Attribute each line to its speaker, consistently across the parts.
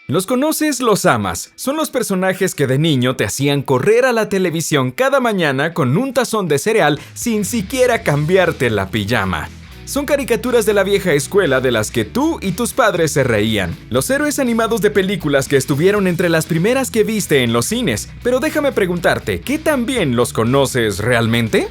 Speaker 1: Los conoces, los amas. Son los personajes que de niño te hacían correr a la televisión cada mañana con un tazón de cereal sin siquiera cambiarte la pijama. Son caricaturas de la vieja escuela de las que tú y tus padres se reían. Los héroes animados de películas que estuvieron entre las primeras que viste en los cines. Pero déjame preguntarte, ¿qué tan bien los conoces realmente?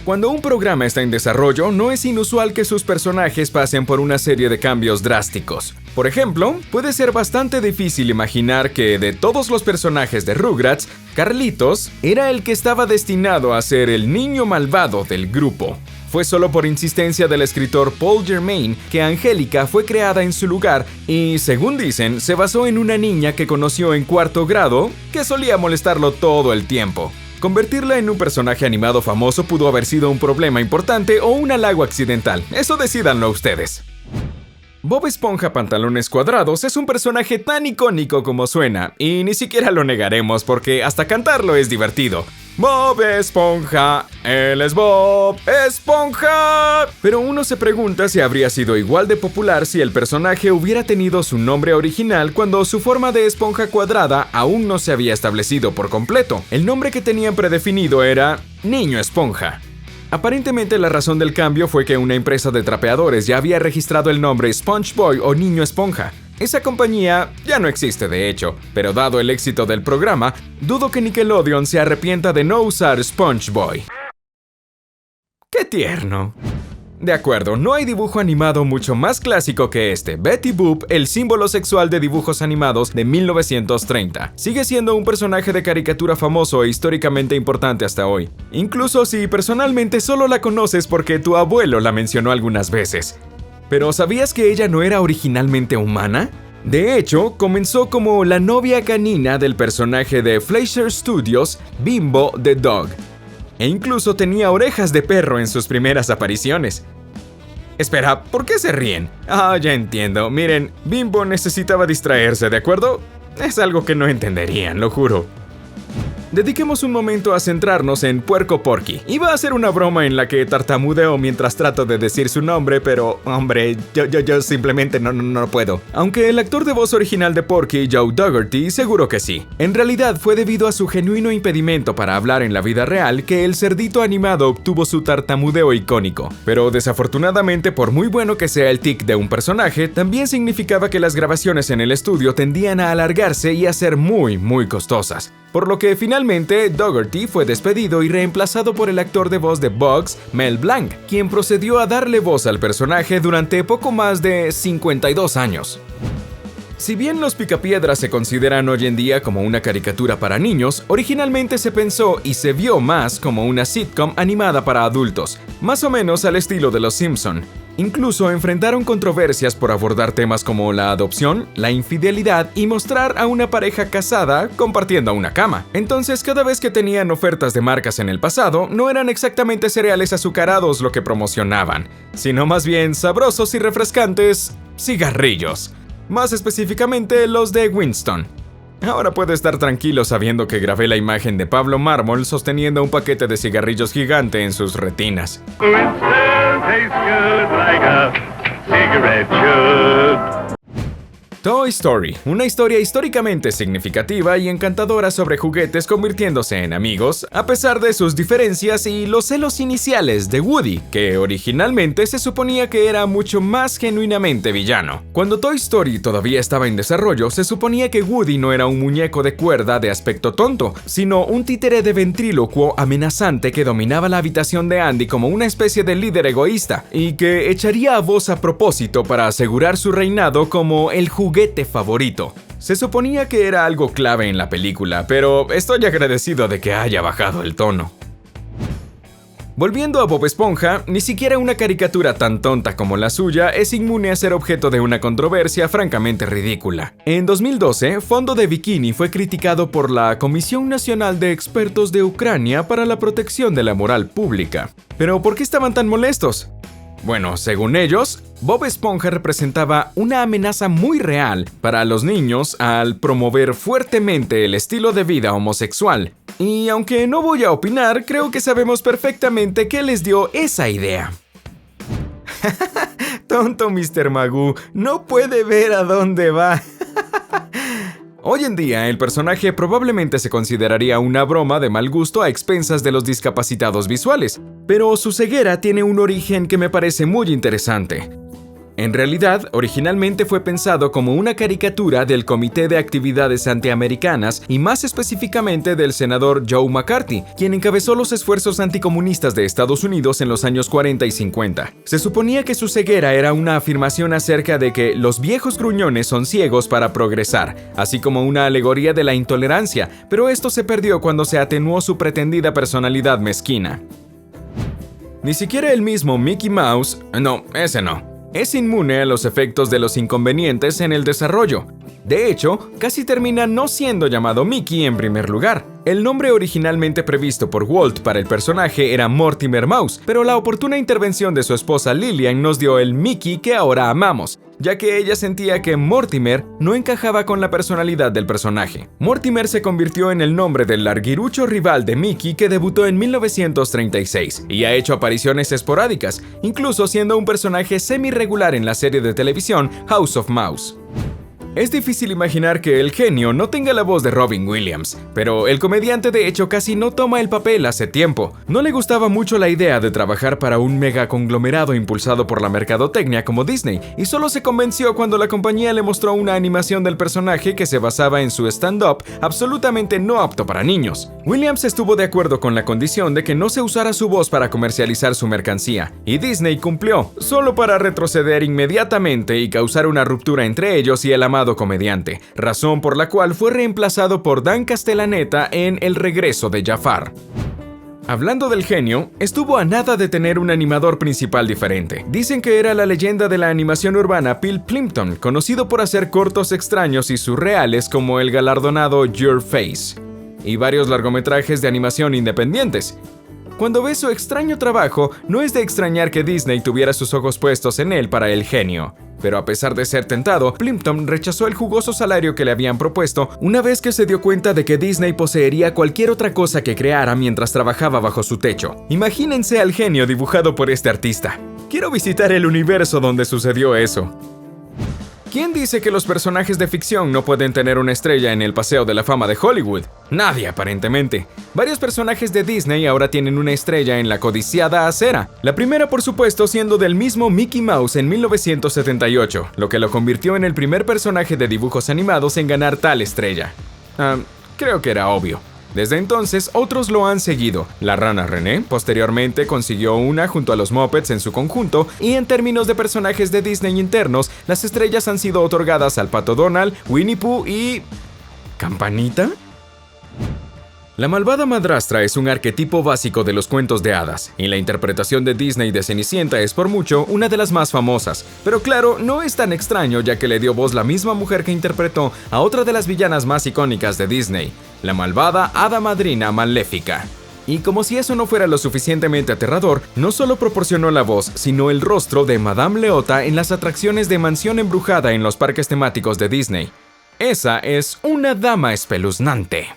Speaker 1: Cuando un programa está en desarrollo, no es inusual que sus personajes pasen por una serie de cambios drásticos. Por ejemplo, puede ser bastante difícil imaginar que de todos los personajes de Rugrats, Carlitos era el que estaba destinado a ser el niño malvado del grupo. Fue solo por insistencia del escritor Paul Germain que Angélica fue creada en su lugar y, según dicen, se basó en una niña que conoció en cuarto grado que solía molestarlo todo el tiempo. Convertirla en un personaje animado famoso pudo haber sido un problema importante o un halago accidental. Eso decídanlo ustedes. Bob Esponja Pantalones Cuadrados es un personaje tan icónico como suena, y ni siquiera lo negaremos porque hasta cantarlo es divertido. Bob Esponja, él es Bob Esponja. Pero uno se pregunta si habría sido igual de popular si el personaje hubiera tenido su nombre original cuando su forma de esponja cuadrada aún no se había establecido por completo. El nombre que tenían predefinido era Niño Esponja. Aparentemente la razón del cambio fue que una empresa de trapeadores ya había registrado el nombre SpongeBob o Niño Esponja. Esa compañía ya no existe de hecho, pero dado el éxito del programa, dudo que Nickelodeon se arrepienta de no usar SpongeBob. ¡Qué tierno! De acuerdo, no hay dibujo animado mucho más clásico que este. Betty Boop, el símbolo sexual de dibujos animados de 1930. Sigue siendo un personaje de caricatura famoso e históricamente importante hasta hoy. Incluso si personalmente solo la conoces porque tu abuelo la mencionó algunas veces. ¿Pero sabías que ella no era originalmente humana? De hecho, comenzó como la novia canina del personaje de Fleischer Studios, Bimbo the Dog. E incluso tenía orejas de perro en sus primeras apariciones. Espera, ¿por qué se ríen? Ya entiendo. Miren, Bimbo necesitaba distraerse, ¿de acuerdo? Es algo que no entenderían, lo juro. Dediquemos un momento a centrarnos en Puerco Porky. Iba a hacer una broma en la que tartamudeo mientras trato de decir su nombre, pero, hombre, yo simplemente no puedo. Aunque el actor de voz original de Porky, Joe Dougherty, seguro que sí. En realidad fue debido a su genuino impedimento para hablar en la vida real que el cerdito animado obtuvo su tartamudeo icónico. Pero desafortunadamente, por muy bueno que sea el tic de un personaje, también significaba que las grabaciones en el estudio tendían a alargarse y a ser muy costosas. Por lo que finalmente Dougherty fue despedido y reemplazado por el actor de voz de Bugs, Mel Blanc, quien procedió a darle voz al personaje durante poco más de 52 años. Si bien Los Picapiedras se consideran hoy en día como una caricatura para niños, originalmente se pensó y se vio más como una sitcom animada para adultos, más o menos al estilo de Los Simpson. Incluso enfrentaron controversias por abordar temas como la adopción, la infidelidad y mostrar a una pareja casada compartiendo una cama. Entonces, cada vez que tenían ofertas de marcas en el pasado, no eran exactamente cereales azucarados lo que promocionaban, sino más bien sabrosos y refrescantes cigarrillos. Más específicamente los de Winston. Ahora puedo estar tranquilo sabiendo que grabé la imagen de Pablo Mármol sosteniendo un paquete de cigarrillos gigante en sus retinas.
Speaker 2: Winston tastes good like a cigarette should.
Speaker 1: Toy Story, una historia históricamente significativa y encantadora sobre juguetes convirtiéndose en amigos, a pesar de sus diferencias y los celos iniciales de Woody, que originalmente se suponía que era mucho más genuinamente villano. Cuando Toy Story todavía estaba en desarrollo, se suponía que Woody no era un muñeco de cuerda de aspecto tonto, sino un títere de ventrílocuo amenazante que dominaba la habitación de Andy como una especie de líder egoísta, y que echaría a voz a propósito para asegurar su reinado como el juguete favorito. Se suponía que era algo clave en la película, pero estoy agradecido de que haya bajado el tono. Volviendo a Bob Esponja, ni siquiera una caricatura tan tonta como la suya es inmune a ser objeto de una controversia francamente ridícula. En 2012, Fondo de Bikini fue criticado por la Comisión Nacional de Expertos de Ucrania para la Protección de la Moral Pública. ¿Pero por qué estaban tan molestos? Bueno, según ellos, Bob Esponja representaba una amenaza muy real para los niños al promover fuertemente el estilo de vida homosexual. Y aunque no voy a opinar, creo que sabemos perfectamente qué les dio esa idea. Tonto Mr. Magoo, no puede ver a dónde va. Hoy en día, el personaje probablemente se consideraría una broma de mal gusto a expensas de los discapacitados visuales, pero su ceguera tiene un origen que me parece muy interesante. En realidad, originalmente fue pensado como una caricatura del Comité de Actividades Antiamericanas y más específicamente del senador Joe McCarthy, quien encabezó los esfuerzos anticomunistas de Estados Unidos en los años 40 y 50. Se suponía que su ceguera era una afirmación acerca de que los viejos gruñones son ciegos para progresar, así como una alegoría de la intolerancia, pero esto se perdió cuando se atenuó su pretendida personalidad mezquina. Ni siquiera el mismo Mickey Mouse, no, ese no, es inmune a los efectos de los inconvenientes en el desarrollo. De hecho, casi termina no siendo llamado Mickey en primer lugar. El nombre originalmente previsto por Walt para el personaje era Mortimer Mouse, pero la oportuna intervención de su esposa Lillian nos dio el Mickey que ahora amamos, ya que ella sentía que Mortimer no encajaba con la personalidad del personaje. Mortimer se convirtió en el nombre del larguirucho rival de Mickey que debutó en 1936 y ha hecho apariciones esporádicas, incluso siendo un personaje semi-regular en la serie de televisión House of Mouse. Es difícil imaginar que el genio no tenga la voz de Robin Williams, pero el comediante de hecho casi no toma el papel hace tiempo. No le gustaba mucho la idea de trabajar para un mega conglomerado impulsado por la mercadotecnia como Disney, y solo se convenció cuando la compañía le mostró una animación del personaje que se basaba en su stand-up absolutamente no apto para niños. Williams estuvo de acuerdo con la condición de que no se usara su voz para comercializar su mercancía, y Disney cumplió, solo para retroceder inmediatamente y causar una ruptura entre ellos y el amado comediante, razón por la cual fue reemplazado por Dan Castellaneta en El regreso de Jafar. Hablando del genio, estuvo a nada de tener un animador principal diferente. Dicen que era la leyenda de la animación urbana Bill Plympton, conocido por hacer cortos extraños y surreales como el galardonado Your Face, y varios largometrajes de animación independientes. Cuando ves su extraño trabajo, no es de extrañar que Disney tuviera sus ojos puestos en él para el genio. Pero a pesar de ser tentado, Plympton rechazó el jugoso salario que le habían propuesto una vez que se dio cuenta de que Disney poseería cualquier otra cosa que creara mientras trabajaba bajo su techo. Imagínense al genio dibujado por este artista. Quiero visitar el universo donde sucedió eso. ¿Quién dice que los personajes de ficción no pueden tener una estrella en el Paseo de la Fama de Hollywood? Nadie, aparentemente. Varios personajes de Disney ahora tienen una estrella en la codiciada acera. La primera, por supuesto, siendo del mismo Mickey Mouse en 1978, lo que lo convirtió en el primer personaje de dibujos animados en ganar tal estrella. Creo que era obvio. Desde entonces, otros lo han seguido. La rana René posteriormente consiguió una junto a los Muppets en su conjunto, y en términos de personajes de Disney internos, las estrellas han sido otorgadas al Pato Donald, Winnie Pooh y... ¿Campanita? La malvada madrastra es un arquetipo básico de los cuentos de hadas, y la interpretación de Disney de Cenicienta es por mucho una de las más famosas. Pero claro, no es tan extraño ya que le dio voz la misma mujer que interpretó a otra de las villanas más icónicas de Disney, la malvada hada madrina Maléfica. Y como si eso no fuera lo suficientemente aterrador, no solo proporcionó la voz, sino el rostro de Madame Leota en las atracciones de Mansión Embrujada en los parques temáticos de Disney. Esa es una dama espeluznante.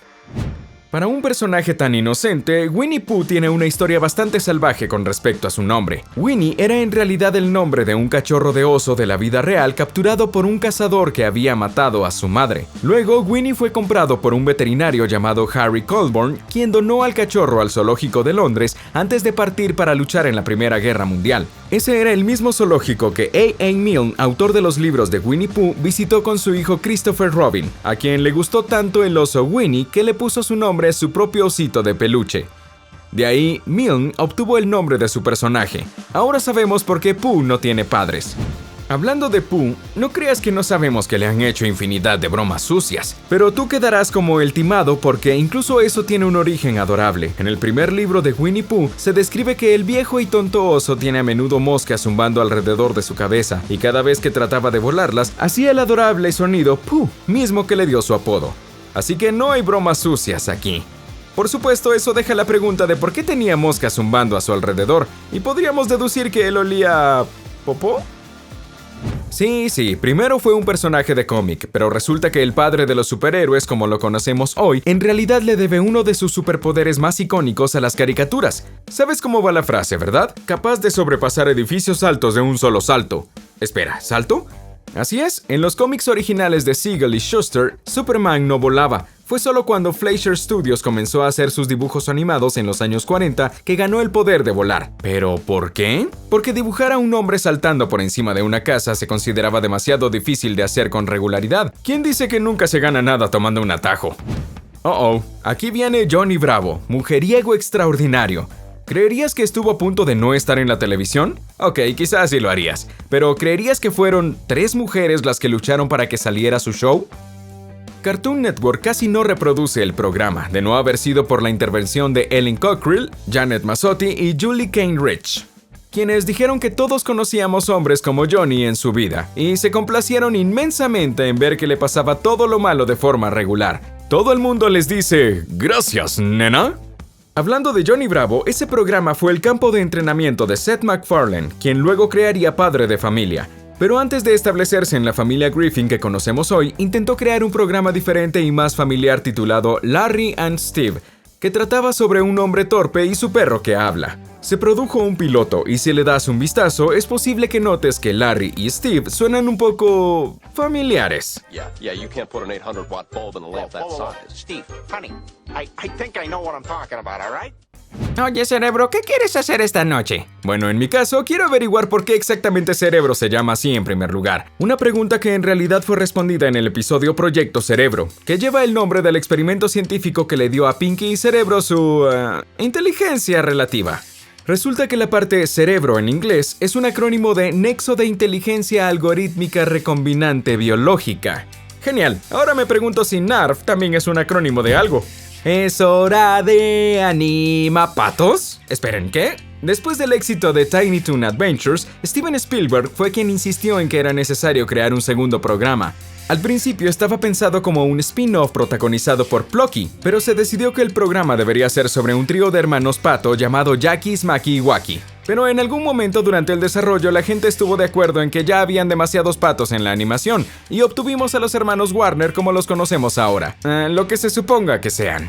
Speaker 1: Para un personaje tan inocente, Winnie Pooh tiene una historia bastante salvaje con respecto a su nombre. Winnie era en realidad el nombre de un cachorro de oso de la vida real capturado por un cazador que había matado a su madre. Luego, Winnie fue comprado por un veterinario llamado Harry Colborne, quien donó al cachorro al zoológico de Londres antes de partir para luchar en la Primera Guerra Mundial. Ese era el mismo zoológico que A.A. Milne, autor de los libros de Winnie Pooh, visitó con su hijo Christopher Robin, a quien le gustó tanto el oso Winnie que le puso su nombre a su propio osito de peluche. De ahí, Milne obtuvo el nombre de su personaje. Ahora sabemos por qué Pooh no tiene padres. Hablando de Pooh, no creas que no sabemos que le han hecho infinidad de bromas sucias, pero tú quedarás como el timado porque incluso eso tiene un origen adorable. En el primer libro de Winnie Pooh se describe que el viejo y tonto oso tiene a menudo moscas zumbando alrededor de su cabeza, y cada vez que trataba de volarlas, hacía el adorable sonido Pooh, mismo que le dio su apodo. Así que no hay bromas sucias aquí. Por supuesto, eso deja la pregunta de por qué tenía moscas zumbando a su alrededor, y podríamos deducir que él olía... ¿popó? Sí, primero fue un personaje de cómic, pero resulta que el padre de los superhéroes, como lo conocemos hoy, en realidad le debe uno de sus superpoderes más icónicos a las caricaturas. ¿Sabes cómo va la frase, verdad? Capaz de sobrepasar edificios altos de un solo salto. Espera, ¿salto? Así es, en los cómics originales de Siegel y Shuster, Superman no volaba. Fue solo cuando Fleischer Studios comenzó a hacer sus dibujos animados en los años 40 que ganó el poder de volar. ¿Pero por qué? Porque dibujar a un hombre saltando por encima de una casa se consideraba demasiado difícil de hacer con regularidad. ¿Quién dice que nunca se gana nada tomando un atajo? Aquí viene Johnny Bravo, mujeriego extraordinario. ¿Creerías que estuvo a punto de no estar en la televisión? Ok, quizás sí lo harías. Pero ¿creerías que fueron 3 mujeres las que lucharon para que saliera su show? Cartoon Network casi no reproduce el programa, de no haber sido por la intervención de Ellen Cockrell, Janet Mazzotti y Julie Kane Rich, quienes dijeron que todos conocíamos hombres como Johnny en su vida, y se complacieron inmensamente en ver que le pasaba todo lo malo de forma regular. Todo el mundo les dice, «Gracias, nena». Hablando de Johnny Bravo, ese programa fue el campo de entrenamiento de Seth MacFarlane, quien luego crearía Padre de Familia. Pero antes de establecerse en la familia Griffin que conocemos hoy, intentó crear un programa diferente y más familiar titulado Larry and Steve, que trataba sobre un hombre torpe y su perro que habla. Se produjo un piloto y si le das un vistazo, es posible que notes que Larry y Steve suenan un poco familiares.
Speaker 3: Yeah, you can't put an 800-watt bulb in a lamp that size.
Speaker 4: Steve, honey, I think I know what I'm talking about, all right?
Speaker 1: Oye, Cerebro, ¿qué quieres hacer esta noche? Bueno, en mi caso, quiero averiguar por qué exactamente Cerebro se llama así en primer lugar. Una pregunta que en realidad fue respondida en el episodio Proyecto Cerebro, que lleva el nombre del experimento científico que le dio a Pinky y Cerebro su inteligencia relativa. Resulta que la parte cerebro en inglés es un acrónimo de Nexo de Inteligencia Algorítmica Recombinante Biológica. Genial, ahora me pregunto si NARF también es un acrónimo de algo. ¿Es hora de animapatos? Esperen, ¿qué? Después del éxito de Tiny Toon Adventures, Steven Spielberg fue quien insistió en que era necesario crear un segundo programa. Al principio estaba pensado como un spin-off protagonizado por Plucky, pero se decidió que el programa debería ser sobre un trío de hermanos pato llamado Jackie, Smacky y Wacky. Pero en algún momento durante el desarrollo la gente estuvo de acuerdo en que ya habían demasiados patos en la animación y obtuvimos a los hermanos Warner como los conocemos ahora, lo que se suponga que sean.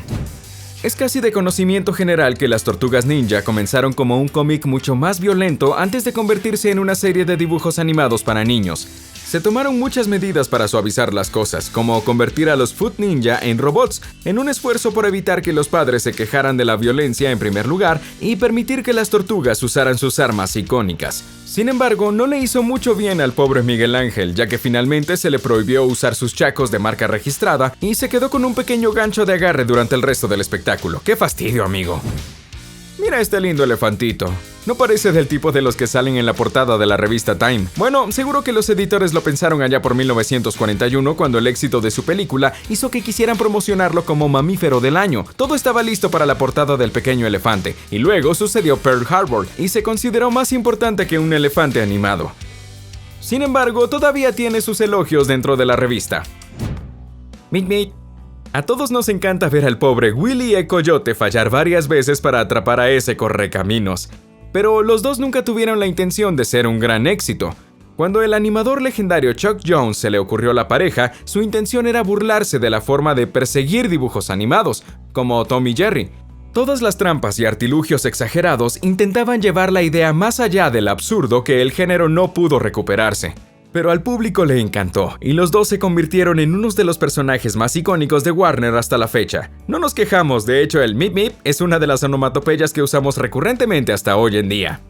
Speaker 1: Es casi de conocimiento general que las Tortugas Ninja comenzaron como un cómic mucho más violento antes de convertirse en una serie de dibujos animados para niños. Se tomaron muchas medidas para suavizar las cosas, como convertir a los Foot Ninja en robots, en un esfuerzo por evitar que los padres se quejaran de la violencia en primer lugar y permitir que las tortugas usaran sus armas icónicas. Sin embargo, no le hizo mucho bien al pobre Miguel Ángel, ya que finalmente se le prohibió usar sus chacos de marca registrada y se quedó con un pequeño gancho de agarre durante el resto del espectáculo. ¡Qué fastidio, amigo! Mira este lindo elefantito. No parece del tipo de los que salen en la portada de la revista Time. Bueno, seguro que los editores lo pensaron allá por 1941 cuando el éxito de su película hizo que quisieran promocionarlo como mamífero del año. Todo estaba listo para la portada del pequeño elefante, y luego sucedió Pearl Harbor, y se consideró más importante que un elefante animado. Sin embargo, todavía tiene sus elogios dentro de la revista. Meet. A todos nos encanta ver al pobre Willy E. Coyote fallar varias veces para atrapar a ese correcaminos. Pero los dos nunca tuvieron la intención de ser un gran éxito. Cuando el animador legendario Chuck Jones se le ocurrió a la pareja, su intención era burlarse de la forma de perseguir dibujos animados, como Tom y Jerry. Todas las trampas y artilugios exagerados intentaban llevar la idea más allá del absurdo que el género no pudo recuperarse. Pero al público le encantó, y los dos se convirtieron en unos de los personajes más icónicos de Warner hasta la fecha. No nos quejamos, de hecho el Meep Meep es una de las onomatopeyas que usamos recurrentemente hasta hoy en día.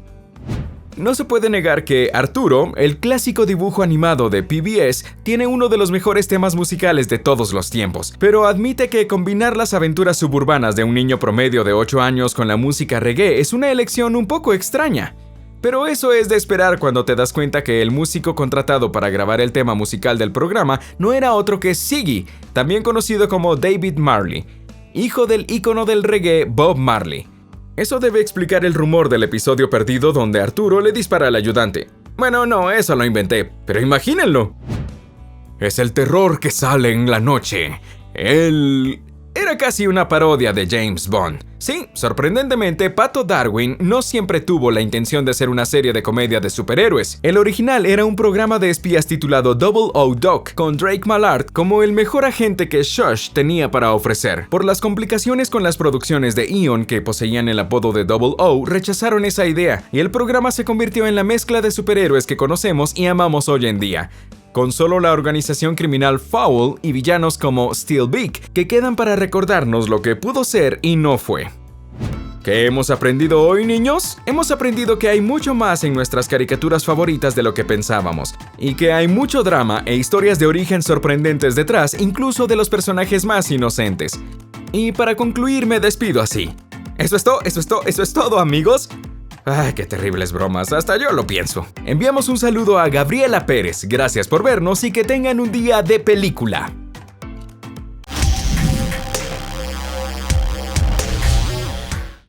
Speaker 1: No se puede negar que Arturo, el clásico dibujo animado de PBS, tiene uno de los mejores temas musicales de todos los tiempos, pero admite que combinar las aventuras suburbanas de un niño promedio de 8 años con la música reggae es una elección un poco extraña. Pero eso es de esperar cuando te das cuenta que el músico contratado para grabar el tema musical del programa no era otro que Ziggy, también conocido como David Marley, hijo del ícono del reggae Bob Marley. Eso debe explicar el rumor del episodio perdido donde Arturo le dispara al ayudante. Bueno, no, eso lo inventé, pero imagínenlo. Es el terror que sale en la noche. Era casi una parodia de James Bond. Sí, sorprendentemente, Pato Darwin no siempre tuvo la intención de ser una serie de comedia de superhéroes. El original era un programa de espías titulado Double O Doc, con Drake Mallard como el mejor agente que Shush tenía para ofrecer. Por las complicaciones con las producciones de Eon que poseían el apodo de Double O, rechazaron esa idea, y el programa se convirtió en la mezcla de superhéroes que conocemos y amamos hoy en día. con solo la organización criminal Fowl y villanos como Steel Beak, que quedan para recordarnos lo que pudo ser y no fue. ¿Qué hemos aprendido hoy, niños? Hemos aprendido que hay mucho más en nuestras caricaturas favoritas de lo que pensábamos, y que hay mucho drama e historias de origen sorprendentes detrás, incluso de los personajes más inocentes. Y para concluir me despido así. Eso es todo, amigos. ¡Ay, qué terribles bromas! Hasta yo lo pienso. Enviamos un saludo a Gabriela Pérez. Gracias por vernos y que tengan un día de película.